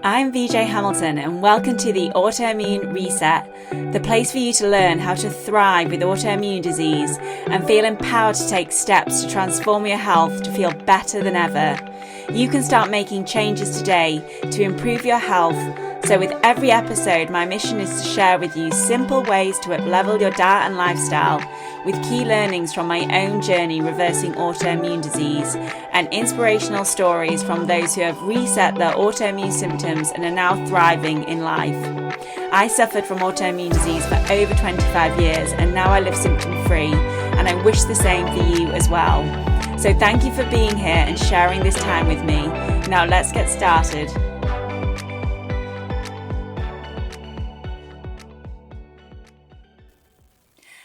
I'm VJ Hamilton and welcome to the Autoimmune Reset, the place for you to learn how to thrive with autoimmune disease and feel empowered to take steps to transform your health to feel better than ever. You can start making changes today to improve your health. So with every episode, my mission is to share with you simple ways to up-level your diet and lifestyle with key learnings from my own journey reversing autoimmune disease and inspirational stories from those who have reset their autoimmune symptoms and are now thriving in life. I suffered from autoimmune disease for over 25 years and now I live symptom-free, and I wish the same for you as well. So thank you for being here and sharing this time with me. Now let's get started.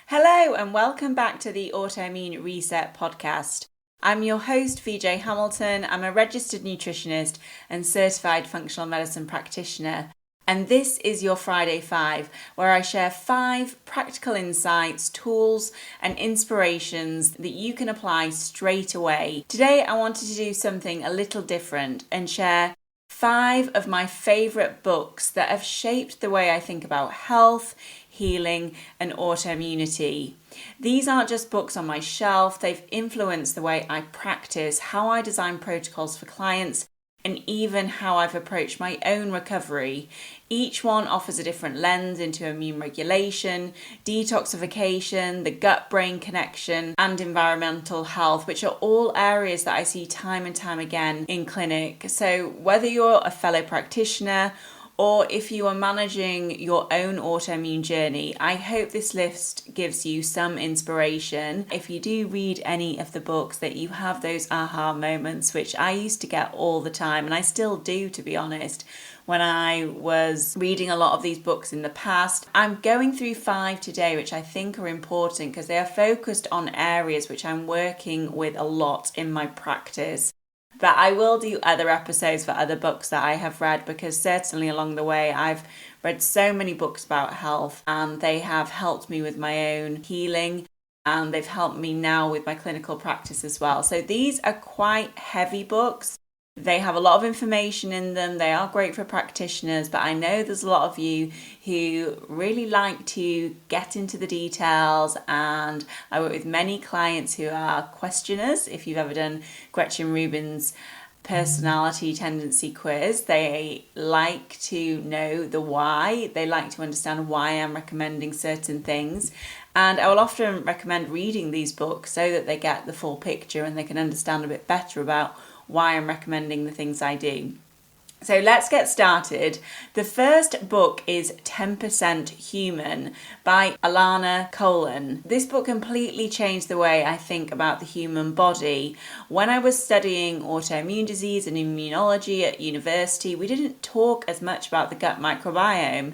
Hello and welcome back to the Autoimmune Reset podcast. I'm your host, VJ Hamilton. I'm a registered nutritionist and certified functional medicine practitioner. And this is your Friday 5, where I share 5 practical insights, tools, and inspirations that you can apply straight away. Today, I wanted to do something a little different and share 5 of my favourite books that have shaped the way I think about health, healing, and autoimmunity. These aren't just books on my shelf, they've influenced the way I practice, how I design protocols for clients, and even how I've approached my own recovery. Each one offers a different lens into immune regulation, detoxification, the gut-brain connection, and environmental health, which are all areas that I see time and time again in clinic. So whether you're a fellow practitioner or if you are managing your own autoimmune journey, I hope this list gives you some inspiration. If you do read any of the books, that you have those aha moments, which I used to get all the time, and I still do, to be honest, when I was reading a lot of these books in the past. I'm going through 5 today, which I think are important because they are focused on areas which I'm working with a lot in my practice. But I will do other episodes for other books that I have read, because certainly along the way I've read so many books about health and they have helped me with my own healing and they've helped me now with my clinical practice as well. So these are quite heavy books. They have a lot of information in them. They are great for practitioners, but I know there's a lot of you who really like to get into the details, and I work with many clients who are questioners. If you've ever done Gretchen Rubin's personality tendency quiz, they like to know the why. They like to understand why I'm recommending certain things. And I will often recommend reading these books so that they get the full picture and they can understand a bit better about why I'm recommending the things I do. So let's get started. The first book is 10% Human by Alanna Collen. This book completely changed the way I think about the human body. When I was studying autoimmune disease and immunology at university, we didn't talk as much about the gut microbiome.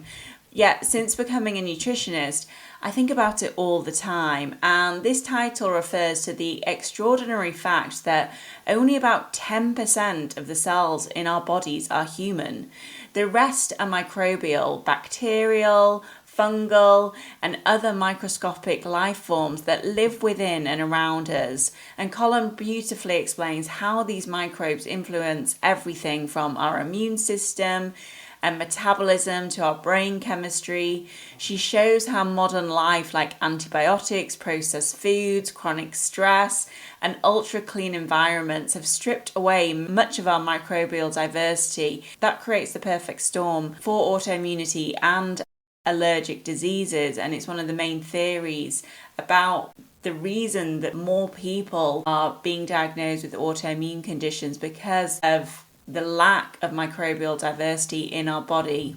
Yet since becoming a nutritionist, I think about it all the time, and this title refers to the extraordinary fact that only about 10% of the cells in our bodies are human. The rest are microbial, bacterial, fungal, and other microscopic life forms that live within and around us. And Collen beautifully explains how these microbes influence everything from our immune system and metabolism to our brain chemistry. She shows how modern life, like antibiotics, processed foods, chronic stress, and ultra-clean environments have stripped away much of our microbial diversity. That creates the perfect storm for autoimmunity and allergic diseases, and it's one of the main theories about the reason that more people are being diagnosed with autoimmune conditions because of the lack of microbial diversity in our body.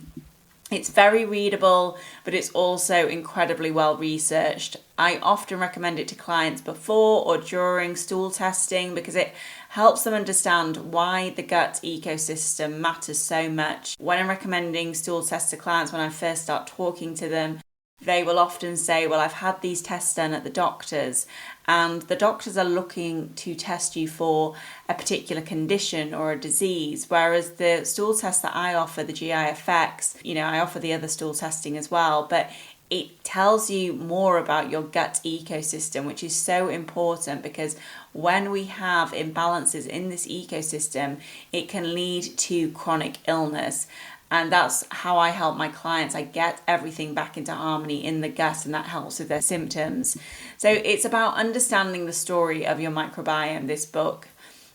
It's very readable, but it's also incredibly well researched. I often recommend it to clients before or during stool testing because it helps them understand why the gut ecosystem matters so much. When I'm recommending stool tests to clients, when I first start talking to them, they will often say, well, I've had these tests done at the doctor's, and the doctors are looking to test you for a particular condition or a disease, whereas the stool test that I offer, the GIFX, I offer the other stool testing as well, but it tells you more about your gut ecosystem, which is so important because when we have imbalances in this ecosystem, it can lead to chronic illness. And that's how I help my clients. I get everything back into harmony in the gut, and that helps with their symptoms. So it's about understanding the story of your microbiome, this book.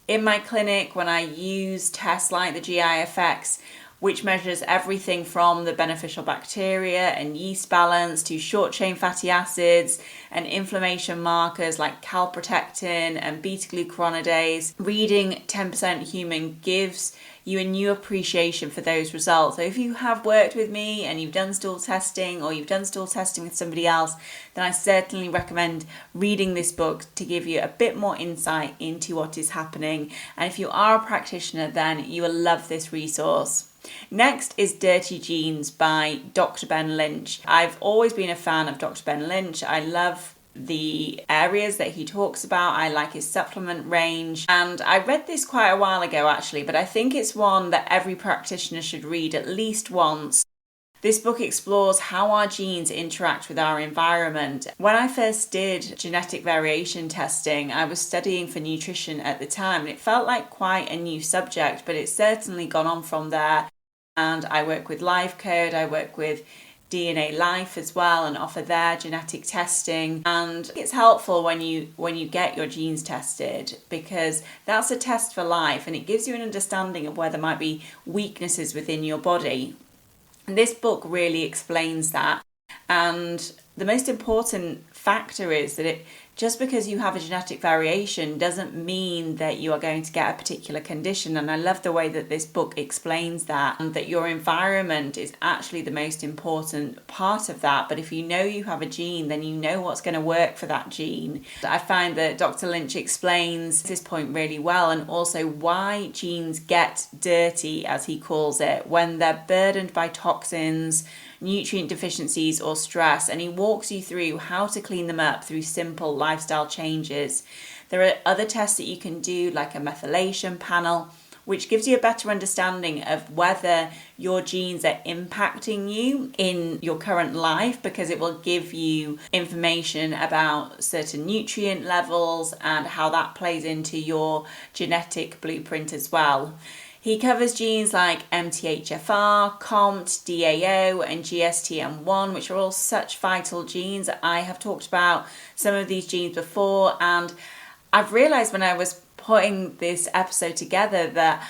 In my clinic, when I use tests like the GI-FX, which measures everything from the beneficial bacteria and yeast balance to short-chain fatty acids and inflammation markers like calprotectin and beta-glucuronidase. Reading 10% Human gives you a new appreciation for those results. So if you have worked with me and you've done stool testing or you've done stool testing with somebody else, then I certainly recommend reading this book to give you a bit more insight into what is happening. And if you are a practitioner, then you will love this resource. Next is Dirty Genes by Dr Ben Lynch. I've always been a fan of Dr Ben Lynch. I love the areas that he talks about. I like his supplement range, and I read this quite a while ago actually, but I think it's one that every practitioner should read at least once. This book explores how our genes interact with our environment. When I first did genetic variation testing, I was studying for nutrition at the time, and it felt like quite a new subject, but it's certainly gone on from there. And I work with LifeCode, I work with DNA Life as well, and offer their genetic testing. And it's helpful when you get your genes tested, because that's a test for life, and it gives you an understanding of where there might be weaknesses within your body. And this book really explains that. And the most important factor is that just because you have a genetic variation doesn't mean that you are going to get a particular condition. And I love the way that this book explains that, and that your environment is actually the most important part of that. But if you know you have a gene, then you know what's going to work for that gene. I find that Dr. Lynch explains this point really well, and also why genes get dirty, as he calls it, when they're burdened by toxins, nutrient deficiencies or stress, and he walks you through how to clean them up through simple lifestyle changes. There are other tests that you can do, like a methylation panel, which gives you a better understanding of whether your genes are impacting you in your current life, because it will give you information about certain nutrient levels and how that plays into your genetic blueprint as well. He covers genes like MTHFR, COMT, DAO, and GSTM1, which are all such vital genes. I have talked about some of these genes before, and I've realised when I was putting this episode together that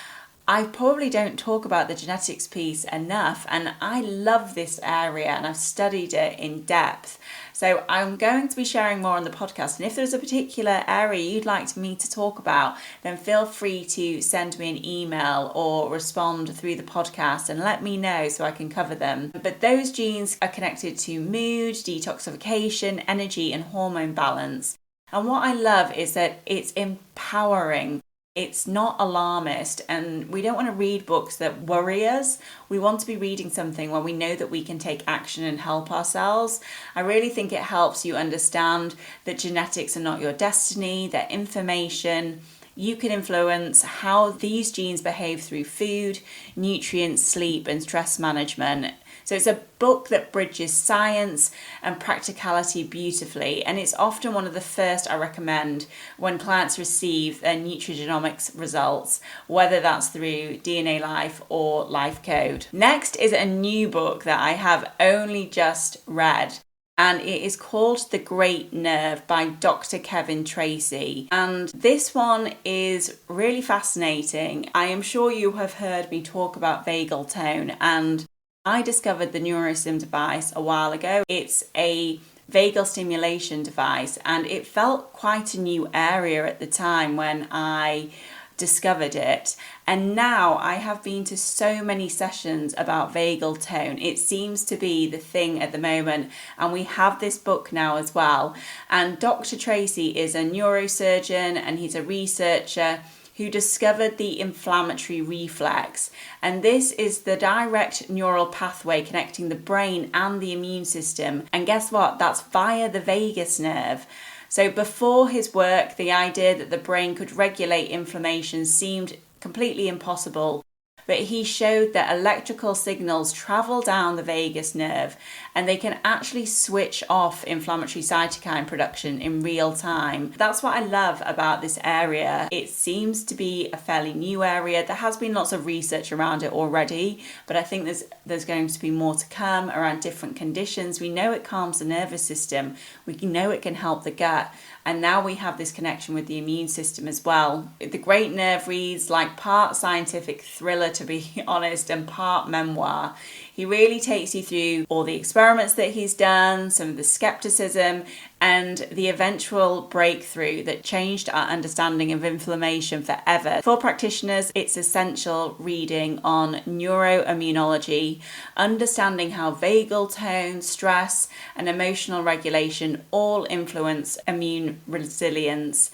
I probably don't talk about the genetics piece enough, and I love this area and I've studied it in depth. So I'm going to be sharing more on the podcast, and if there's a particular area you'd like me to talk about, then feel free to send me an email or respond through the podcast and let me know so I can cover them. But those genes are connected to mood, detoxification, energy, and hormone balance. And what I love is that it's empowering. It's not alarmist, and we don't want to read books that worry us. We want to be reading something where we know that we can take action and help ourselves. I really think it helps you understand that genetics are not your destiny, they're information. You can influence how these genes behave through food, nutrients, sleep, and stress management. So it's a book that bridges science and practicality beautifully, and it's often one of the first I recommend when clients receive their nutrigenomics results, whether that's through DNA Life or LifeCode. Next is a new book that I have only just read, and it is called The Great Nerve by Dr. Kevin Tracey. And this one is really fascinating. I am sure you have heard me talk about vagal tone, and I discovered the NeuroSim device a while ago. It's a vagal stimulation device, and it felt quite a new area at the time when I discovered it. And now I have been to so many sessions about vagal tone. It seems to be the thing at the moment, and we have this book now as well. And Dr. Tracey is a neurosurgeon and he's a researcher who discovered the inflammatory reflex. And this is the direct neural pathway connecting the brain and the immune system. And guess what? That's via the vagus nerve. So before his work, the idea that the brain could regulate inflammation seemed completely impossible. But he showed that electrical signals travel down the vagus nerve and they can actually switch off inflammatory cytokine production in real time. That's what I love about this area. It seems to be a fairly new area. There has been lots of research around it already, but I think there's going to be more to come around different conditions. We know it calms the nervous system. We know it can help the gut. And now we have this connection with the immune system as well. The Great Nerve reads like part scientific thriller, to be honest, and part memoir. He really takes you through all the experiments that he's done, some of the skepticism, and the eventual breakthrough that changed our understanding of inflammation forever. For practitioners, it's essential reading on neuro-immunology, understanding how vagal tone, stress, and emotional regulation all influence immune resilience.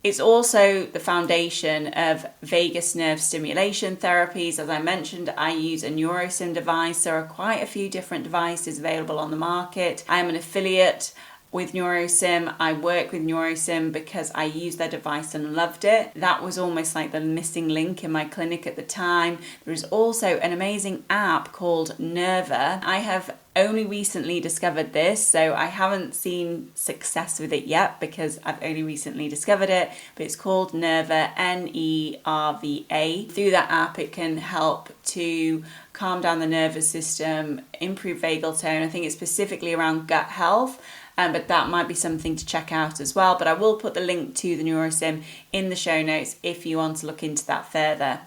It's also the foundation of vagus nerve stimulation therapies. As I mentioned, I use a NeuroSim device. There are quite a few different devices available on the market. I am an affiliate with NeuroSim. I work with NeuroSim because I used their device and loved it. That was almost like the missing link in my clinic at the time. There is also an amazing app called Nerva. I have only recently discovered this, so I haven't seen success with it yet because I've only recently discovered it, but it's called Nerva, Nerva. Through that app, it can help to calm down the nervous system, improve vagal tone. I think it's specifically around gut health. But that might be something to check out as well. But I will put the link to the NeuroSim in the show notes if you want to look into that further.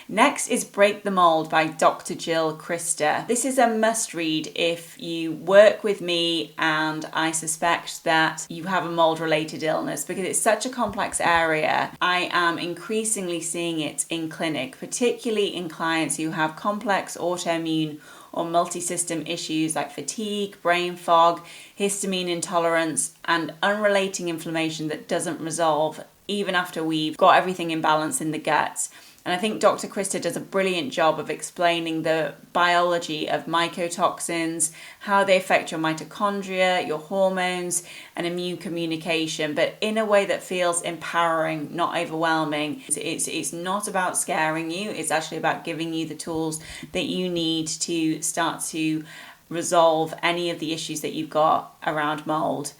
Next is Break the Mold by Dr. Jill Christer. This is a must read if you work with me and I suspect that you have a mold related illness, because it's such a complex area. I am increasingly seeing it in clinic, particularly in clients who have complex autoimmune or multi-system issues like fatigue, brain fog, histamine intolerance, and unrelated inflammation that doesn't resolve even after we've got everything in balance in the gut. And I think Dr. Christer does a brilliant job of explaining the biology of mycotoxins, how they affect your mitochondria, your hormones, and immune communication, but in a way that feels empowering, not overwhelming. It's not about scaring you, it's actually about giving you the tools that you need to start to resolve any of the issues that you've got around mold.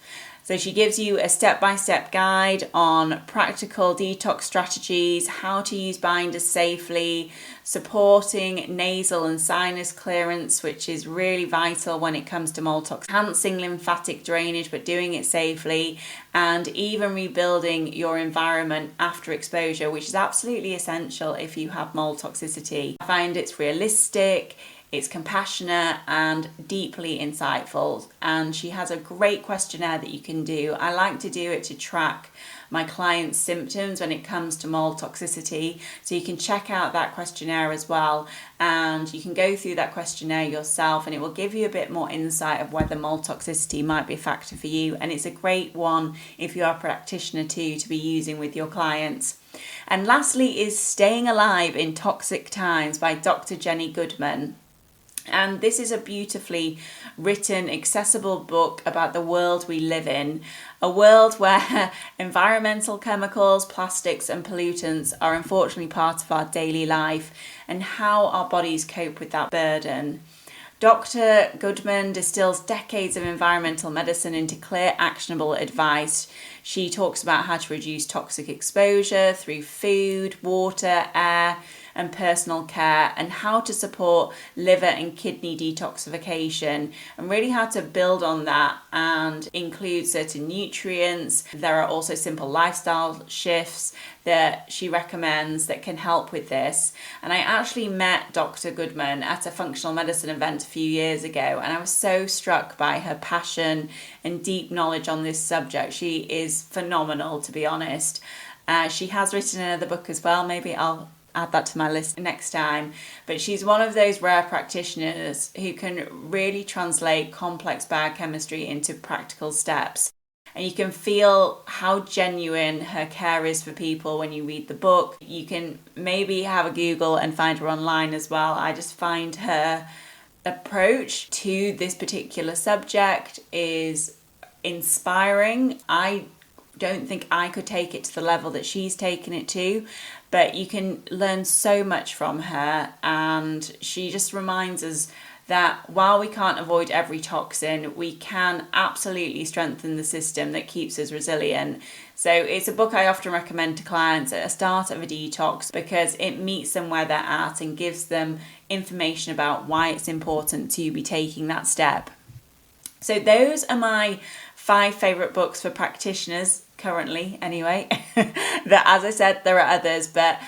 So she gives you a step-by-step guide on practical detox strategies, how to use binders safely, supporting nasal and sinus clearance, which is really vital when it comes to mold tox, enhancing lymphatic drainage, but doing it safely, and even rebuilding your environment after exposure, which is absolutely essential if you have mold toxicity. I find it's realistic, it's compassionate and deeply insightful, and she has a great questionnaire that you can do. I like to do it to track my clients' symptoms when it comes to mold toxicity, so you can check out that questionnaire as well, and you can go through that questionnaire yourself and it will give you a bit more insight of whether mold toxicity might be a factor for you. And it's a great one if you are a practitioner too to be using with your clients. And lastly is Staying Alive in Toxic Times by Dr. Jenny Goodman. And this is a beautifully written, accessible book about the world we live in, a world where environmental chemicals, plastics and pollutants are unfortunately part of our daily life, and how our bodies cope with that burden. Dr. Goodman distills decades of environmental medicine into clear, actionable advice. She talks about how to reduce toxic exposure through food, water, air, and personal care, and how to support liver and kidney detoxification, and really how to build on that and include certain nutrients. There are also simple lifestyle shifts that she recommends that can help with this. And I actually met Dr. Goodman at a functional medicine event a few years ago, and I was so struck by her passion and deep knowledge on this subject. She is phenomenal, to be honest. She has written another book as well. Maybe I'll add that to my list next time. But she's one of those rare practitioners who can really translate complex biochemistry into practical steps. And you can feel how genuine her care is for people when you read the book. You can maybe have a Google and find her online as well. I just find her approach to this particular subject is inspiring. I don't think I could take it to the level that she's taken it to, but you can learn so much from her. And she just reminds us that while we can't avoid every toxin, we can absolutely strengthen the system that keeps us resilient. So it's a book I often recommend to clients at the start of a detox, because it meets them where they're at and gives them information about why it's important to be taking that step. So those are my 5 favourite books for practitioners currently, anyway. That, as I said, there are others, but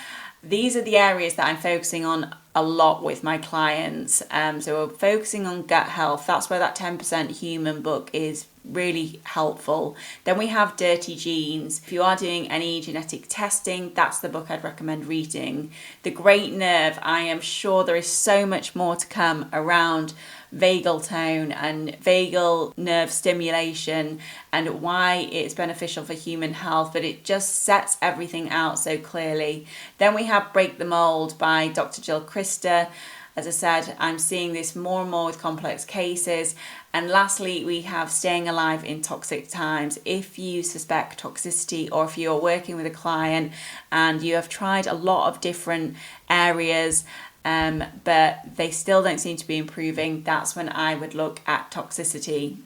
these are the areas that I'm focusing on a lot with my clients. So we're focusing on gut health. That's where that 10% human book is really helpful. Then we have Dirty Genes. If you are doing any genetic testing, that's the book I'd recommend reading. The Great Nerve. I am sure there is so much more to come around vagal tone and vagal nerve stimulation and why it's beneficial for human health, but it just sets everything out so clearly. Then we have Break the Mold by Dr. Jill Christer. As I said, I'm seeing this more and more with complex cases. And lastly, we have Staying Alive in Toxic Times. If you suspect toxicity, or if you're working with a client and you have tried a lot of different areas, but they still don't seem to be improving, that's when I would look at toxicity.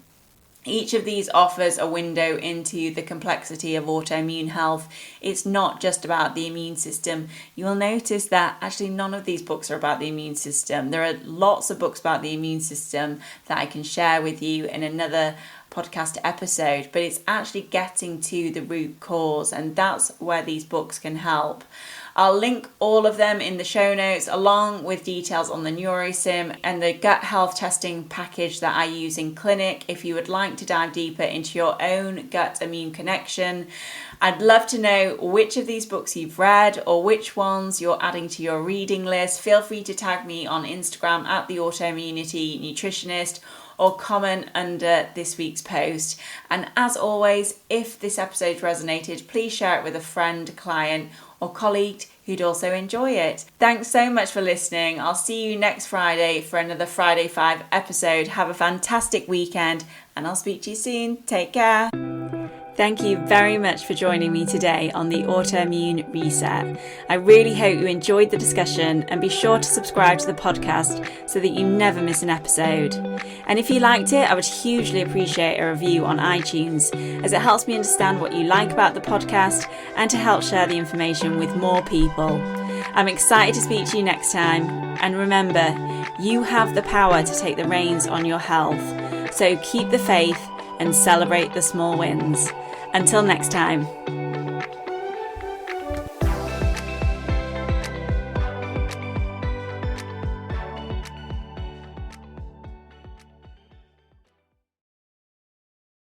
Each of these offers a window into the complexity of autoimmune health. It's not just about the immune system. You will notice that actually none of these books are about the immune system. There are lots of books about the immune system that I can share with you in another podcast episode, but it's actually getting to the root cause, and that's where these books can help. I'll link all of them in the show notes, along with details on the NeuroSim and the gut health testing package that I use in clinic if you would like to dive deeper into your own gut immune connection. I'd love to know which of these books you've read or which ones you're adding to your reading list. Feel free to tag me on Instagram at the Autoimmunity Nutritionist, or comment under this week's post. And as always, if this episode resonated, please share it with a friend, client, or colleague who'd also enjoy it. Thanks so much for listening. I'll see you next Friday for another Friday 5 episode. Have a fantastic weekend, and I'll speak to you soon. Take care. Thank you very much for joining me today on the Autoimmune Reset. I really hope you enjoyed the discussion, and be sure to subscribe to the podcast so that you never miss an episode. And if you liked it, I would hugely appreciate a review on iTunes, as it helps me understand what you like about the podcast and to help share the information with more people. I'm excited to speak to you next time, and remember, you have the power to take the reins on your health. So keep the faith and celebrate the small wins. Until next time.